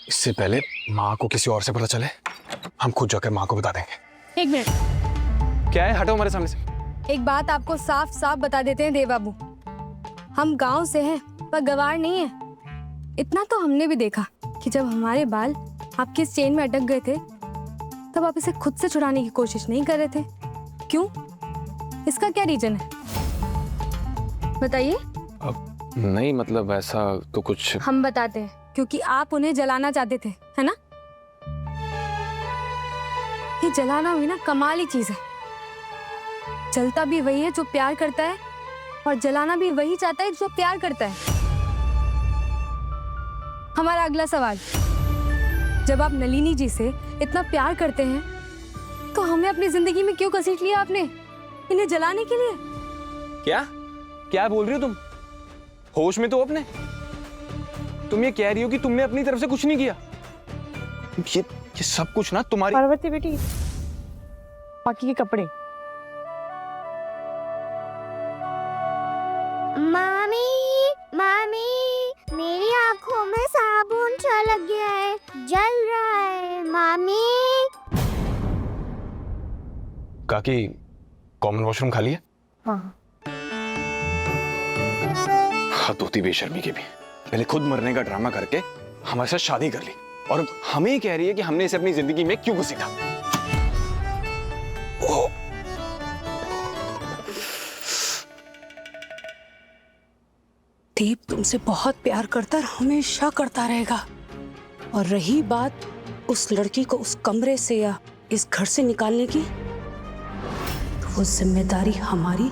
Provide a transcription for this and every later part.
इससे पहले माँ को किसी और से पता चले, हम खुद जाकर माँ को बता देंगे। एक मिनट, क्या है, हटो हमारे सामने से। एक बात आपको साफ साफ बता देते हैं देव बाबू, हम गांव से हैं पर गवार नहीं है। इतना तो हमने भी देखा कि जब हमारे बाल आपके इस चेन में अटक गए थे तब आप इसे खुद से छुड़ाने की कोशिश नहीं कर रहे थे। क्यों? इसका क्या रीजन है, बताइए। नहीं मतलब ऐसा तो कुछ। हम बताते हैं, क्योंकि आप उन्हें जलाना चाहते थे, है ना? ये जलाना भी ना कमाल की चीज है। जलता भी वही है जो प्यार करता है और जलाना भी वही चाहता है जो प्यार करता है। हमारा अगला सवाल, जब आप नलिनी जी से इतना प्यार करते हैं तो हमें अपनी जिंदगी में क्यों घसीट लिया आपने, इन्हें जलाने के लिए? क्या क्या बोल रही हो तुम? होश में तो अपने? तुम ये कह रही हो कि तुमने अपनी तरफ से कुछ नहीं किया? ये सब कुछ ना तुम्हारी। पार्वती बेटी, बाकी के कपड़े। मामी, मामी, मेरी आंखों में साबुन छलक गया है, जल रहा है। मामी। काकी, कॉमन वॉशरूम खाली है? हाँ। हद होती बेशर्मी की भी। पहले खुद मरने का ड्रामा करके हमारे साथ शादी कर ली और अब हमें ही कह रही है कि हमने इसे अपनी जिंदगी में क्यों घसीटा। ओह, दीप तुमसे बहुत प्यार करता है और हमेशा करता रहेगा। और रही बात उस लड़की को उस कमरे से या इस घर से निकालने की, तो वो जिम्मेदारी हमारी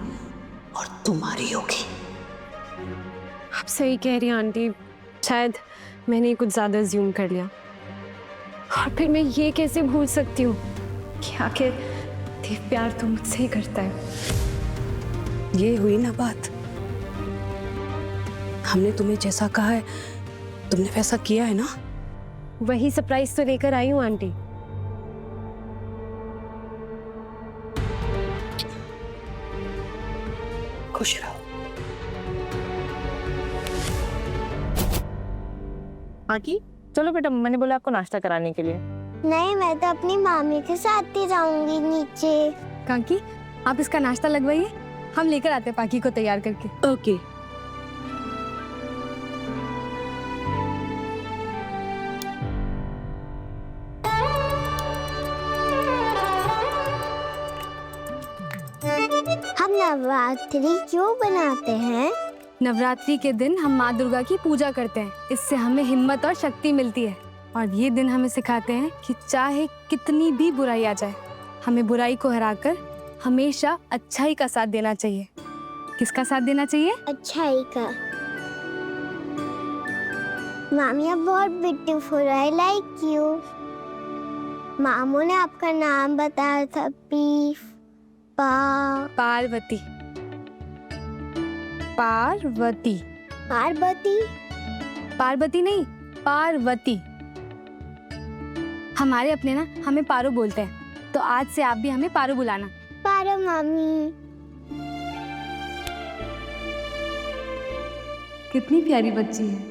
और तुम्हारी होगी। आप सही कह रही हैं आंटी, शायद मैंने कुछ ज्यादा अज्यूम कर लिया। और फिर मैं ये कैसे भूल सकती हूँ कि आखिर देव प्यार तो मुझसे ही करता है। ये हुई ना बात। हमने तुम्हें जैसा कहा है तुमने वैसा किया है ना? वही सरप्राइज तो लेकर आई हूँ आंटी। खुश रहो। बाकी चलो बेटा, मैंने बोला आपको नाश्ता कराने के लिए। नहीं, मैं तो अपनी मामी के साथ ही जाऊंगी नीचे। काकी, आप इसका नाश्ता लगवाइए, हम लेकर आते हैं पाकी को तैयार करके। ओके। हम नवरात्रि क्यों बनाते हैं? नवरात्रि के दिन हम माँ दुर्गा की पूजा करते हैं, इससे हमें हिम्मत और शक्ति मिलती है। और ये दिन हमें सिखाते हैं कि चाहे कितनी भी बुराई आ जाए, हमें बुराई को हराकर हमेशा अच्छाई का साथ देना चाहिए। किसका साथ देना चाहिए? अच्छाई का। मामी आप बहुत ब्यूटीफुल, आई लाइक यू। मामू ने आपका नाम बताया था, पार्वती। पार्वती। पार्वती? पार्वती नहीं, पार्वती। हमारे अपने ना हमें पारो बोलते हैं, तो आज से आप भी हमें पारो बुलाना। पारो मामी। कितनी प्यारी बच्ची है।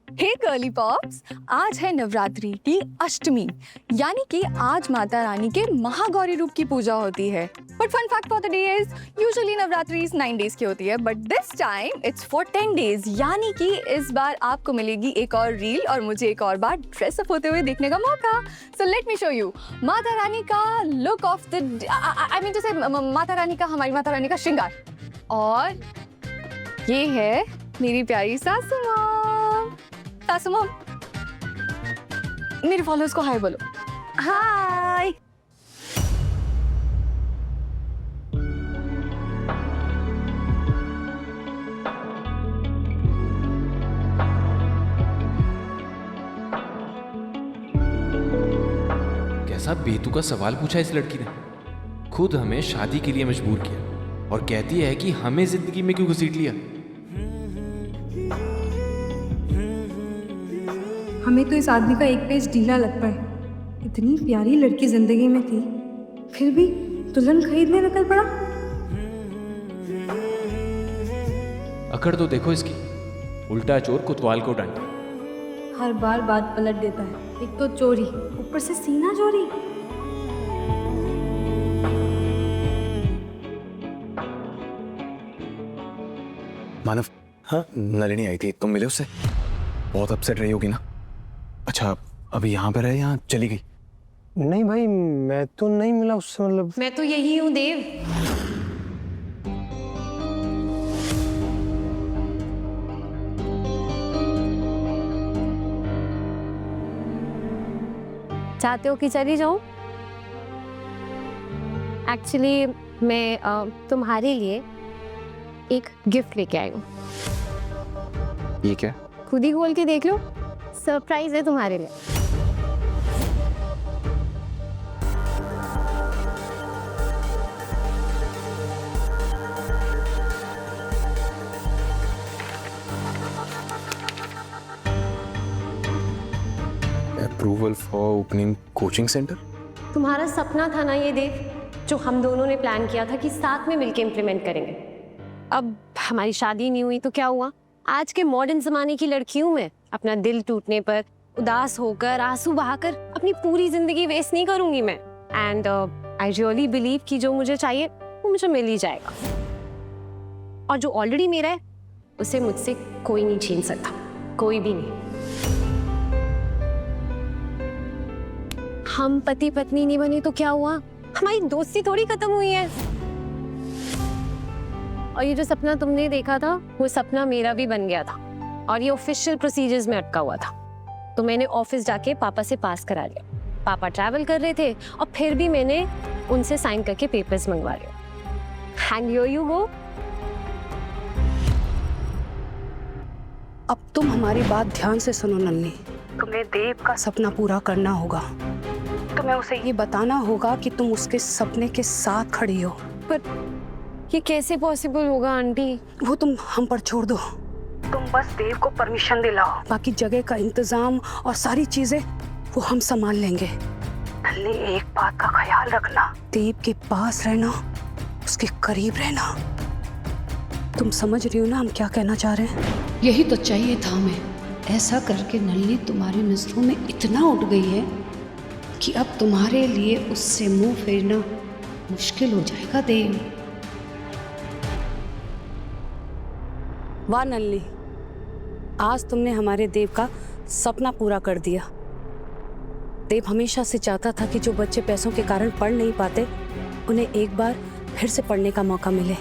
हे गर्ली पॉप्स, आज है नवरात्रि की अष्टमी, यानी कि आज माता रानी के महागौरी रूप की पूजा होती है। But fun fact for the day is usually Navratri 9 days की होती है, but this time it's for 10 days, यानी कि इस बार आपको मिलेगी एक और रील और मुझे एक और बार ड्रेसअप होते हुए देखने का मौका। So let me show you Mata Rani का look of the, I mean to say Mata Rani का, हमारी माता रानी का श्रृंगार। और ये है मेरी प्यारी सासू माँ। सासू माँ, मेरे फॉलोअर्स को हाय बोलो। हाय। कैसा बेतुका सवाल पूछा इस लड़की ने। खुद हमें शादी के लिए मजबूर किया और कहती है कि हमें जिंदगी में क्यों घसीट लिया। हमें तो इस आदमी का एक पेज ढीला लगता है। इतनी प्यारी लड़की जिंदगी में थी, फिर भी दुल्हन खरीदने निकल पड़ा। अकड़ तो देखो इसकी, उल्टा चोर कोतवाल को डांटे। हर बार बात पलट देता है। एक तो चोरी, ऊपर से सीना चोरी। मानव, हाँ नलिनी आई थी, तुम मिले उससे? बहुत अपसेट रही होगी ना? अच्छा, अभी यहाँ पे रहे या चली गई? नहीं भाई, मैं तो नहीं मिला उससे, मतलब मैं तो यही हूँ देव। चाहते हो कि चली जाऊं? एक्चुअली मैं तुम्हारे लिए एक गिफ्ट लेके आई हूँ। ये क्या? खुद ही खोल के देख लो, सरप्राइज है तुम्हारे लिए। Approval for opening coaching centre? तुम्हारा सपना था ना ये देव, जो हम दोनों ने प्लान किया था कि साथ में मिलके इम्प्लीमेंट करेंगे। अब हमारी शादी नहीं हुई तो क्या हुआ? आज के मॉडर्न जमाने की लड़की हूं मैं। अपना दिल टूटने पर उदास होकर, आंसू बहाकर अपनी पूरी जिंदगी वेस्ट नहीं करूंगी मैं। एंड आई रियली बिलीव कि जो मुझे चाहिए वो मुझे मिल ही जाएगा, और जो ऑलरेडी मेरा है उसे मुझसे कोई नहीं छीन सकता, कोई भी नहीं। हम पति पत्नी नहीं बने तो क्या हुआ? हमारी दोस्ती थोड़ी खत्म हुई है। और ये जो सपना तुमने देखा था वो सपना मेरा भी बन गया था, और ये ऑफिशियल प्रोसीजर्स में अटका हुआ था। तो मैंने ऑफिस जाके पापा से पास करा लिया। पापा ट्रैवल कर रहे थे और फिर भी मैंने उनसे साइन करके पेपर्स मंगवा लिया। And here you go. अब तुम हमारी बात ध्यान से सुनो नन्ही। तुम्हें देव का सपना पूरा करना होगा। तुम्हें उसे ये बताना होगा कि तुम उसके सपने के साथ खड़ी हो। पर ये कैसे पॉसिबल होगा आंटी? वो तुम हम पर छोड़ दो। तुम बस देव को परमिशन दिलाओ, बाकी जगह का इंतजाम और सारी चीजें वो हम संभाल लेंगे। नन्ही, एक बात का ख्याल रखना, देव के पास रहना, उसके करीब रहना। तुम समझ रही हो ना हम क्या कहना चाह रहे हैं? यही तो चाहिए था हमें। ऐसा करके नलिनी तुम्हारी नजरों में इतना उठ गई है कि अब तुम्हारे लिए उससे मुंह फेरना मुश्किल हो जाएगा देव। वाह नलिनी, आज तुमने हमारे देव का सपना पूरा कर दिया। देव हमेशा से चाहता था कि जो बच्चे पैसों के कारण पढ़ नहीं पाते उन्हें एक बार फिर से पढ़ने का मौका मिले।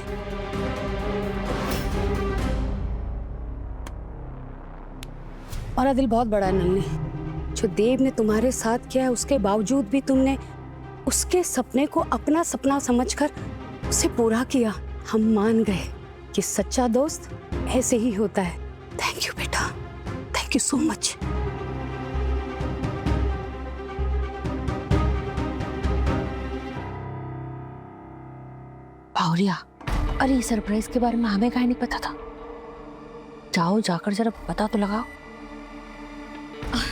हमारा दिल बहुत बड़ा है नलिनी। जो देव ने तुम्हारे साथ किया है उसके बावजूद भी तुमने उसके सपने को अपना सपना समझकर उसे पूरा किया। हम मान गए कि सच्चा दोस्त ऐसे ही होता है। थैंक यू बेटा, thank you so much. Bhawaria, अरे ये सरप्राइज के बारे में हमें काहे नहीं पता था? जाओ जाकर जरा पता तो लगाओ।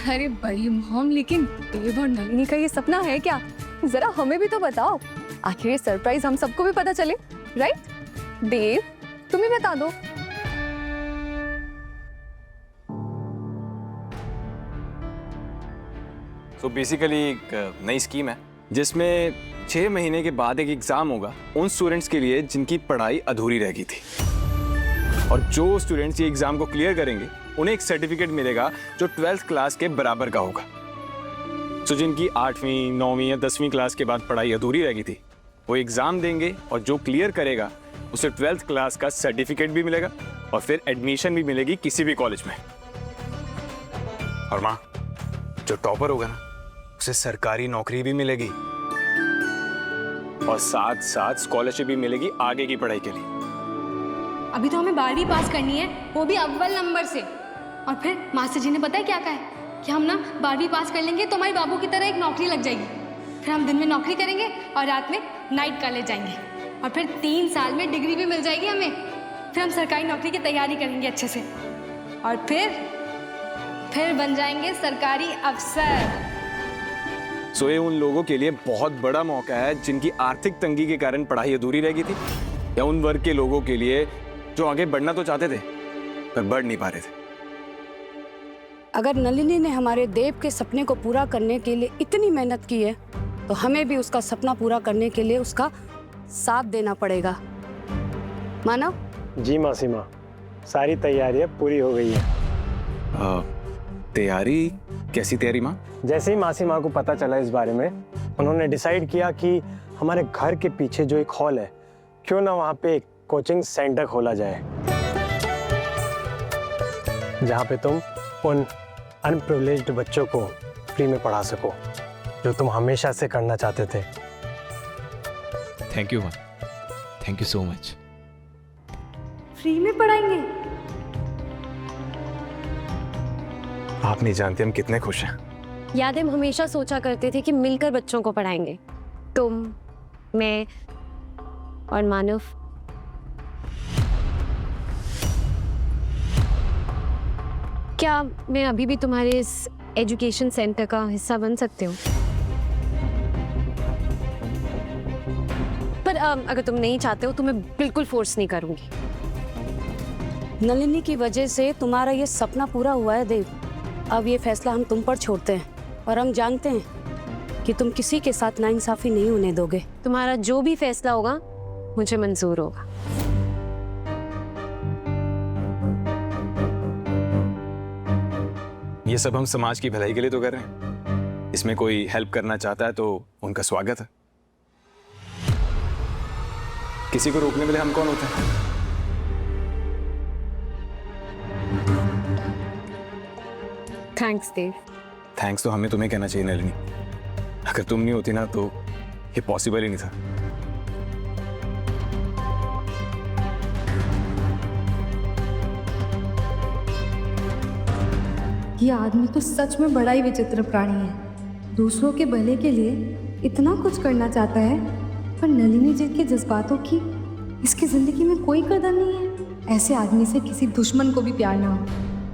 अरे बड़ी मॉम, लेकिन देव और नलिनी का ये सपना है क्या? जरा हमें भी तो बताओ। आखिर ये सरप्राइज हम सबको भी पता चले, राइट? देव, तुम्हें बता दो। तो बेसिकली एक नई स्कीम है जिसमें 6 महीने के बाद एक एग्जाम होगा उन स्टूडेंट्स के लिए जिनकी पढ़ाई अधूरी रह गई थी, और जो स्टूडेंट्स ये एग्जाम को क्लियर करेंगे उन्हें एक सर्टिफिकेट मिलेगा जो 12th क्लास के बराबर का होगा। तो जिनकी 8वीं, 9वीं या 10वीं क्लास के बाद पढ़ाई अधूरी रह गई थी वो एग्जाम देंगे, और जो क्लियर करेगा उसे 12th क्लास का सर्टिफिकेट भी मिलेगा और फिर एडमिशन भी मिलेगी किसी भी कॉलेज में। और माँ, जो टॉपर होगा ना उसे सरकारी नौकरी भी मिलेगी और साथ साथ स्कॉलरशिप भी मिलेगी आगे की पढ़ाई के लिए। अभी तो हमें 12वीं पास करनी है, वो भी अव्वल नंबर से। और फिर मास्टर जी ने पता है क्या कहा है कि हम ना 12वीं पास कर लेंगे तो हमारे बाबू की तरह एक नौकरी लग जाएगी। फिर हम दिन में नौकरी करेंगे और रात में नाइट कॉलेज जाएंगे, और फिर 3 साल में डिग्री भी मिल जाएगी हमें। फिर हम सरकारी नौकरी की तैयारी करेंगे अच्छे से, और फिर बन जाएंगे सरकारी अफसर। सो ये उन लोगों के लिए बहुत बड़ा मौका है जिनकी आर्थिक तंगी के कारण पढ़ाई अधूरी रह गई थी, या उन वर्ग के लोगों के लिए जो आगे बढ़ना तो चाहते थे पर बढ़ नहीं पा रहे थे। अगर नलिनी ने हमारे देव के सपने को पूरा करने के लिए इतनी मेहनत की है तो हमें भी उसका सपना पूरा करने के लिए उसका साथ देना पड़ेगा। मानो? जी मासी माँ, सारी तैयारियां पूरी हो गई है। तैयारी? कैसी तैयारी माँ? जैसे ही मासी माँ को पता चला इस बारे में, उन्होंने डिसाइड किया कि हमारे घर के पीछे जो एक हॉल है, क्यों ना वहाँ पे एक कोचिंग सेंटर खोला जाए, जहाँ पे तुम उन अनप्रिविलेज्ड बच्चों को फ्री में पढ़ा सको, जो तुम हमेशा से करना चाहते थे। थैंक यू माँ, thank you so much. Free में पढ़ाएंगे? आप नहीं जानते हम कितने खुश हैं। याद है हम हमेशा सोचा करते थे कि मिलकर बच्चों को पढ़ाएंगे, तुम, मैं और मानव। क्या मैं अभी भी तुम्हारे इस एजुकेशन सेंटर का हिस्सा बन सकती हूँ? पर अगर तुम नहीं चाहते हो तो मैं बिल्कुल फोर्स नहीं करूंगी। नलिनी की वजह से तुम्हारा ये सपना पूरा हुआ है देव। अब ये फैसला हम तुम पर छोड़ते हैं और हम जानते हैं कि तुम किसी के साथ नाइंसाफी नहीं होने दोगे। तुम्हारा जो भी फैसला होगा मुझे मंजूर होगा। ये सब हम समाज की भलाई के लिए तो कर रहे हैं। इसमें कोई हेल्प करना चाहता है तो उनका स्वागत है। किसी को रोकने वाले हम कौन होते हैं? थैंक्स देव। थैंक्स तो हमें तुम्हें कहना चाहिए नलिनी। अगर तुम नहीं होती ना तो ये पॉसिबल ही नहीं था। ये आदमी तो सच में बड़ा ही विचित्र प्राणी है। दूसरों के भले के लिए इतना कुछ करना चाहता है, पर नलिनी जी के जज्बातों की इसकी जिंदगी में कोई कदर नहीं है। ऐसे आदमी से किसी दुश्मन को भी प्यार ना हो।